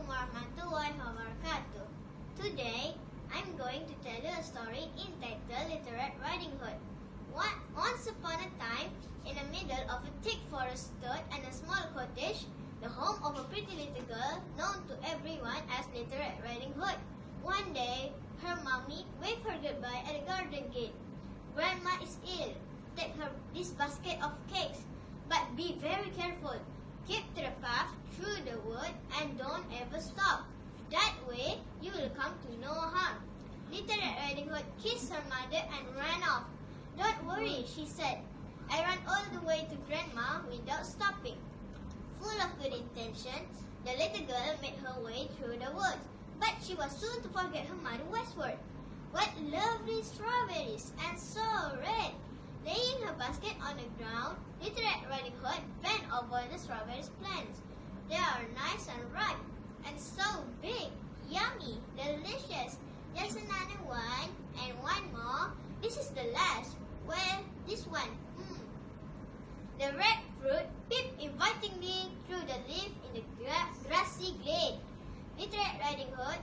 warahmatullahi wabarakatuh. Today, I'm going to tell you a story entitled Little Red Riding Hood. Once upon a time, in the middle of a thick forest stood and a small cottage, the home of a pretty little girl known to everyone as Little Red Riding Hood. One day, her mommy waved her goodbye at the garden gate. Grandma is ill. Take her this basket of cakes, but be very careful. Keep to the path through the wood and don't ever stop. That way, you will come to no harm. Little Red Riding Hood kissed her mother and ran off. Don't worry, she said. I ran all the way to Grandma without stopping. Full of good intentions, the little girl made her way through the woods, but she was soon to forget her mother westward. What lovely strawberries, and so red! Laying her basket on the ground, Little Red Riding Hood bent over the strawberry plants. They are nice and ripe, and so big, yummy, delicious. Just another one, and one more. This is the last. Well, this one. The red fruit peeped invitingly through the leaf in the grassy glade. Little Red Riding Hood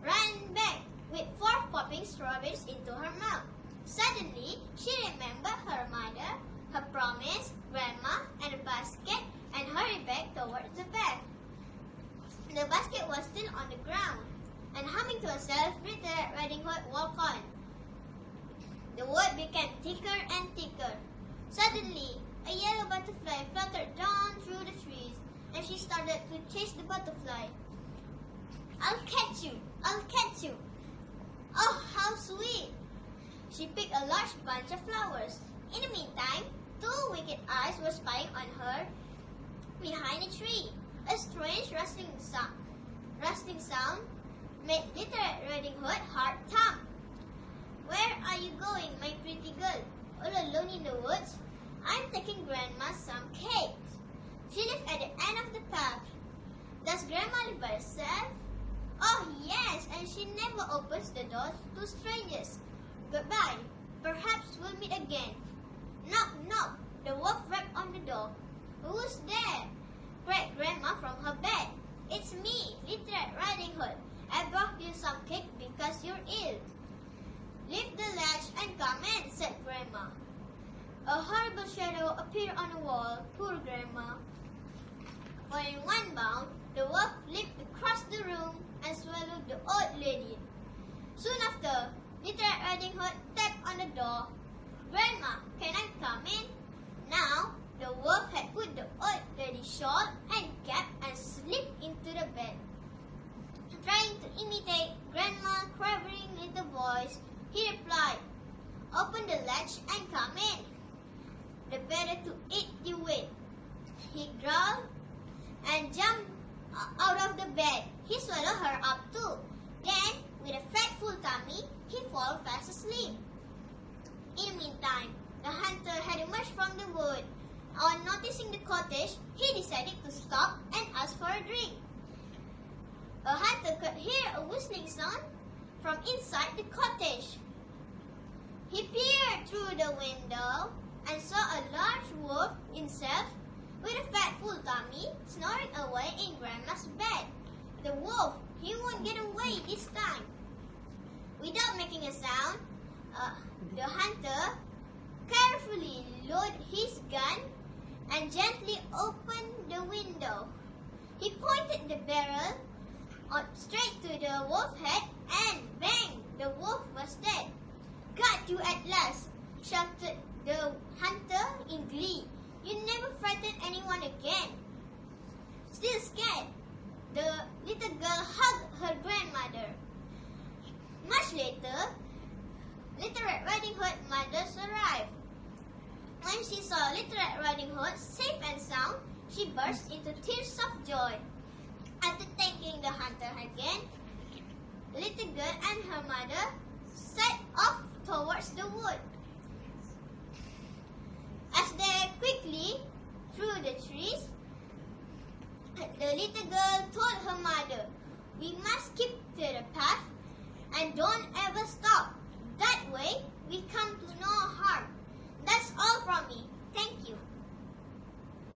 ran back with 4 popping strawberries into her mouth. Suddenly, she remembered her mother, her promise, Grandma, and the basket, and hurried back towards the path. The basket was still on the ground, and humming to herself, Little Red Riding Hood walked on. The wood became thicker and thicker. Suddenly, a yellow butterfly fluttered down through the trees, and she started to chase the butterfly. I'll catch you! I'll catch you! Oh, how sweet! She picked a large bunch of flowers. In the meantime, 2 wicked eyes were spying on her behind a tree. A strange rustling sound made Little Red Riding Hood heart thump. Where are you going, my pretty girl? All alone in the woods? I'm taking Grandma some cakes. She lives at the end of the path. Does Grandma live by herself? Oh yes, and she never opens the doors to strangers. Goodbye. Perhaps we'll meet again. Knock, knock. The wolf rapped on the door. Who's there? Cried Grandma from her bed. It's me, Little Red Riding Hood. I brought you some cake because you're ill. Lift the latch and come in, said Grandma. A horrible shadow appeared on the wall. Poor Grandma. For in one bound, the wolf leaped across the room and swallowed the old lady. Soon after, Little Red Riding Hood tapped on the door. Grandma, can I come in? Now, the wolf had put the old lady's shawl and cap and slipped into the bed. Trying to imitate Grandma's quavering little voice, he replied, Open the latch and come in. The better to eat you with. He growled and jumped out of the bed. He swallowed her up too. Then, with a fat full tummy, he fell fast asleep. In the meantime, the hunter had emerged from the wood. On noticing the cottage, he decided to stop and ask for a drink. A hunter could hear a whistling sound from inside the cottage. He peered through the window and saw a large wolf himself with a fat full tummy snoring away in Grandma's bed. The wolf, he won't get away this time. Without making a sound, the hunter carefully loaded his gun and gently opened the window. He pointed the barrel straight to the wolf's head and bang! The wolf was dead. Got you at last, shouted the hunter in glee. You never frighten anyone again. Still scared, the little girl hugged her grandmother. Much later, Little Red Riding Hood's mother arrived. When she saw Little Red Riding Hood safe and sound, she burst into tears of joy. After thanking the hunter again, the little girl and her mother set off towards the wood. As they quickly through the trees, the little girl told her mother, We must keep to the path and don't ever stop. That way, we come to no harm. That's all from me. Thank you.